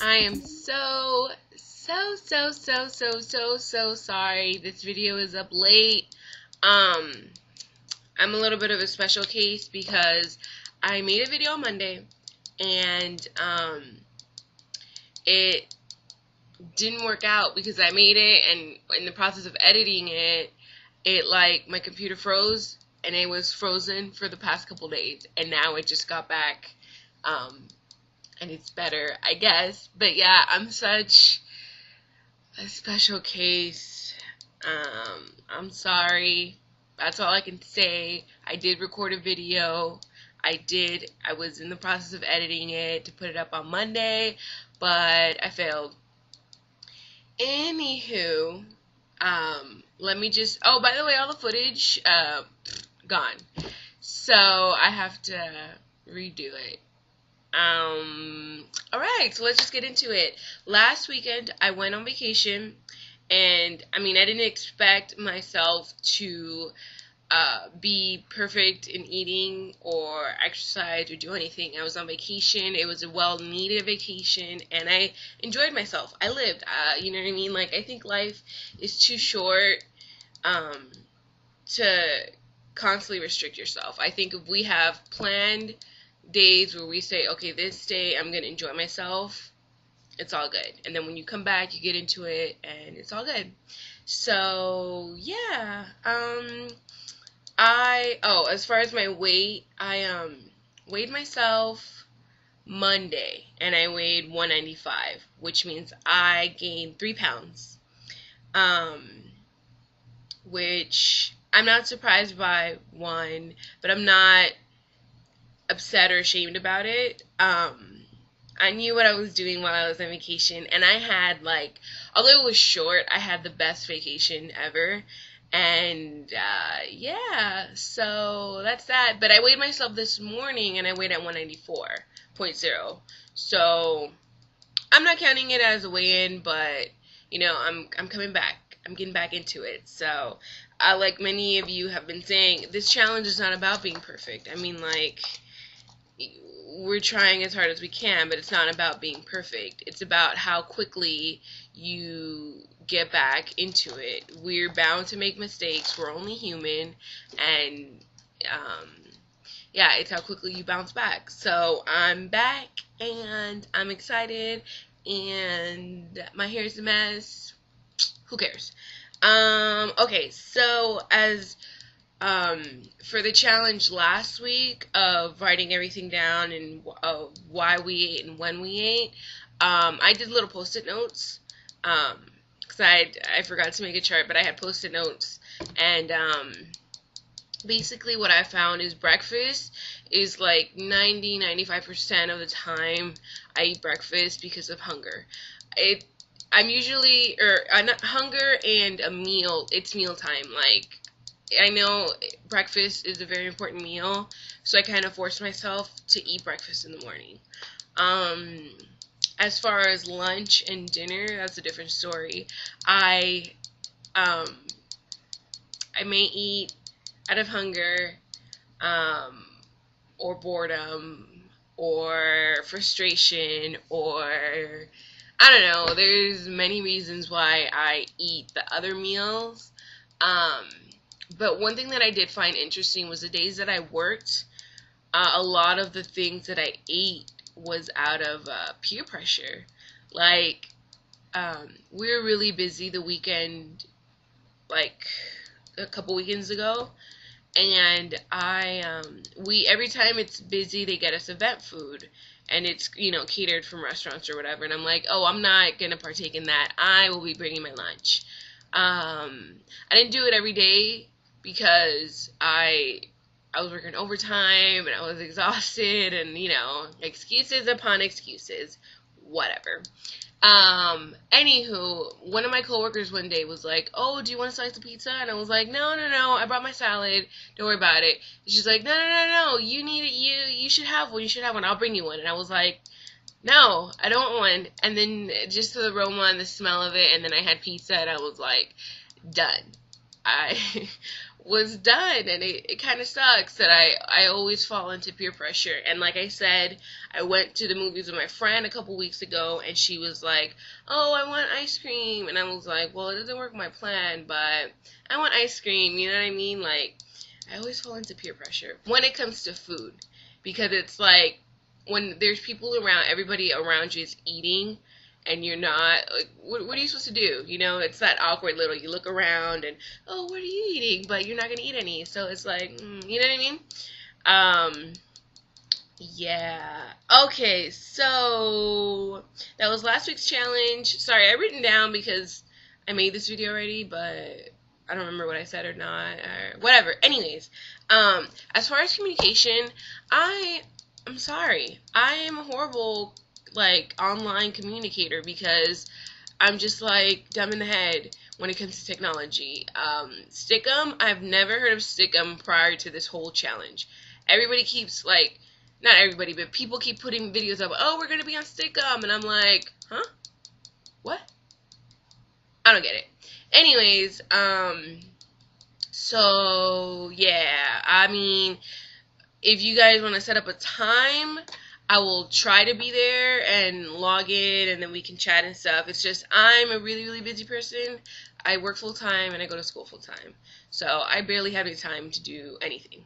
I am so sorry. This video is up late. Um, I'm a little bit of a special case because I made a video on Monday and it didn't work out because I made it, and in the process of editing it, my computer froze, and it was frozen for the past couple days, and now it just got back. And it's better, I guess. But yeah, I'm such a special case. I'm sorry. That's all I can say. I did record a video. I was in the process of editing it to put it up on Monday, but I failed. Anywho, let me just, oh, by the way, all the footage, gone. So I have to redo it. Alright, so let's just get into it. Last weekend, I went on vacation, and, I didn't expect myself to, be perfect in eating or exercise or do anything. I was on vacation. It was a well-needed vacation, and I enjoyed myself. I lived, you know what I mean? Like, I think life is too short, to constantly restrict yourself. I think if we have planned days where we say, okay, this day I'm going to enjoy myself, it's all good. And then when you come back, you get into it, and it's all good. So, yeah. As far as my weight, I weighed myself Monday, and I weighed 195, which means I gained 3 pounds. Which I'm not surprised by, one, but I'm not upset or ashamed about it. I knew what I was doing while I was on vacation, and I had, although it was short, I had the best vacation ever, and, yeah, so that's that. But I weighed myself this morning, and I weighed at 194.0, so I'm not counting it as a weigh-in, but, I'm coming back. I'm getting back into it, so, like many of you have been saying, this challenge is not about being perfect. We're trying as hard as we can, but it's not about being perfect. It's about how quickly you get back into it. We're bound to make mistakes. We're only human, and yeah, it's how quickly you bounce back. So I'm back, and I'm excited, and my hair's a mess. Who cares? Okay, so for the challenge last week of writing everything down and why we ate and when we ate, I did little post-it notes, because I forgot to make a chart, but I had post-it notes, and basically what I found is breakfast is 90-95% of the time I eat breakfast because of hunger. I'm usually, not hunger and a meal, it's mealtime, I know breakfast is a very important meal, so I kind of force myself to eat breakfast in the morning. As far as lunch and dinner, that's a different story. I may eat out of hunger, or boredom, or frustration, or I don't know. There's many reasons why I eat the other meals. But one thing that I did find interesting was the days that I worked, a lot of the things that I ate was out of peer pressure. We were really busy the weekend, a couple weekends ago, and every time it's busy, they get us event food, and it's, catered from restaurants or whatever, and I'm like, oh, I'm not going to partake in that. I will be bringing my lunch. I didn't do it every day, because I was working overtime, and I was exhausted, and, excuses upon excuses, whatever. Anywho, one of my coworkers one day was like, oh, do you want a slice of pizza? And I was like, no, I brought my salad, don't worry about it. And she's like, no, you need it, you should have one, I'll bring you one. And I was like, no, I don't want one. And then just the aroma and the smell of it, and then I had pizza, and I was like, done. I was done, and it kind of sucks that I always fall into peer pressure. And like I said, I went to the movies with my friend a couple weeks ago, and she was like, oh, I want ice cream, and I was like, well, it doesn't work with my plan, but I want ice cream, you know what I mean? Like, I always fall into peer pressure when it comes to food, because it's like, when there's people around, everybody around you is eating, and you're not, like, what are you supposed to do? You know, it's that awkward little, you look around and, oh, what are you eating? But you're not going to eat any. So it's like, you know what I mean? Yeah. Okay, so that was last week's challenge. Sorry, I've written down because I made this video already, but I don't remember what I said or not, or whatever. Anyways, as far as communication, I'm sorry. I am a horrible, like, online communicator because I'm just, like, dumb in the head when it comes to technology. Stick'em, I've never heard of Stick'em prior to this whole challenge. Everybody keeps, like, not everybody, but people keep putting videos up, oh, we're going to be on Stick'em, and I'm like, huh? What? I don't get it. Anyways, so, yeah, I mean, if you guys want to set up a time, I will try to be there and log in, and then we can chat and stuff. It's just I'm a really, really busy person. I work full-time, and I go to school full-time. So I barely have any time to do anything.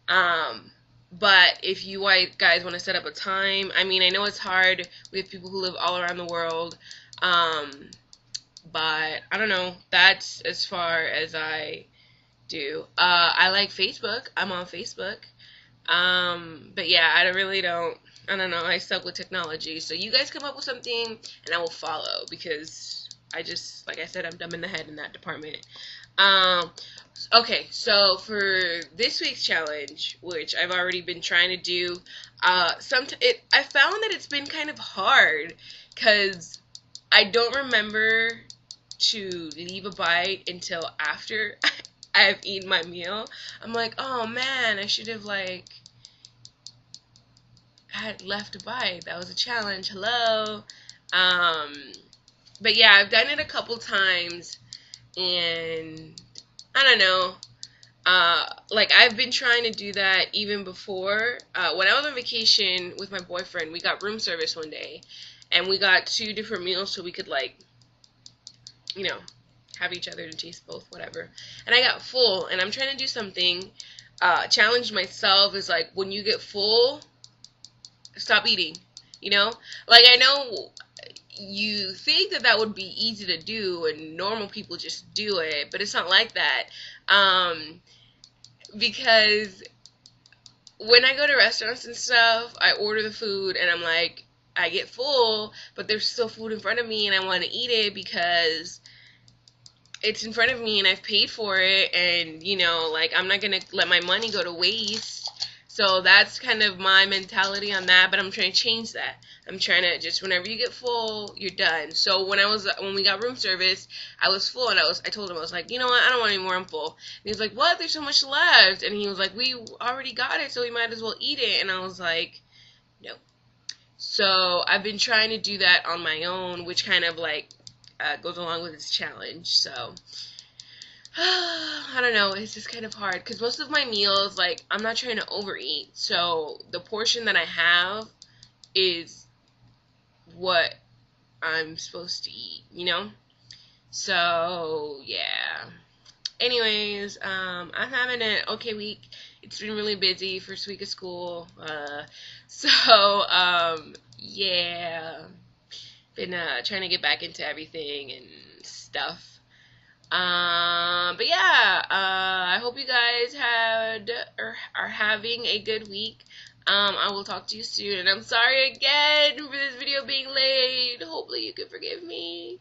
But if you guys want to set up a time, I mean, I know it's hard with people who live all around the world, but I don't know. That's as far as I do. I like Facebook. I'm on Facebook. But yeah, I don't know, I suck with technology. So you guys come up with something and I will follow, because like I said, I'm dumb in the head in that department. Okay, so for this week's challenge, which I've already been trying to do, I found that it's been kind of hard because I don't remember to leave a bite until after I've eaten my meal. I'm like, oh man, I should have, like, had left a bite. That was a challenge. Hello. But yeah, I've done it a couple times, and I don't know. Like, I've been trying to do that even before. When I was on vacation with my boyfriend, we got room service one day, and we got 2 different meals so we could, like, you know, have each other to taste both, whatever. And I got full, and I'm trying to do something, challenge myself, is like, when you get full, stop eating, you know? Like, I know you think that would be easy to do, and normal people just do it, but it's not like that, because when I go to restaurants and stuff, I order the food, and I'm like, I get full, but there's still food in front of me, and I want to eat it because it's in front of me and I've paid for it, and, you know, like, I'm not going to let my money go to waste. So that's kind of my mentality on that, but I'm trying to change that. I'm trying to just, whenever you get full, you're done. So when we got room service, I was full, and I told him, I was like, you know what, I don't want any more, I'm full. And he was like, what, there's so much left. And he was like, we already got it, so we might as well eat it. And I was like, no. So I've been trying to do that on my own, which kind of, like, goes along with this challenge. So I don't know, it's just kind of hard because most of my meals, like, I'm not trying to overeat, so the portion that I have is what I'm supposed to eat, you know? So yeah, anyways, I'm having an okay week. It's been really busy, first week of school, yeah, been trying to get back into everything and stuff. But yeah, I hope you guys are having a good week. I will talk to you soon, and I'm sorry again for this video being late. Hopefully you can forgive me.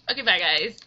Okay, bye guys.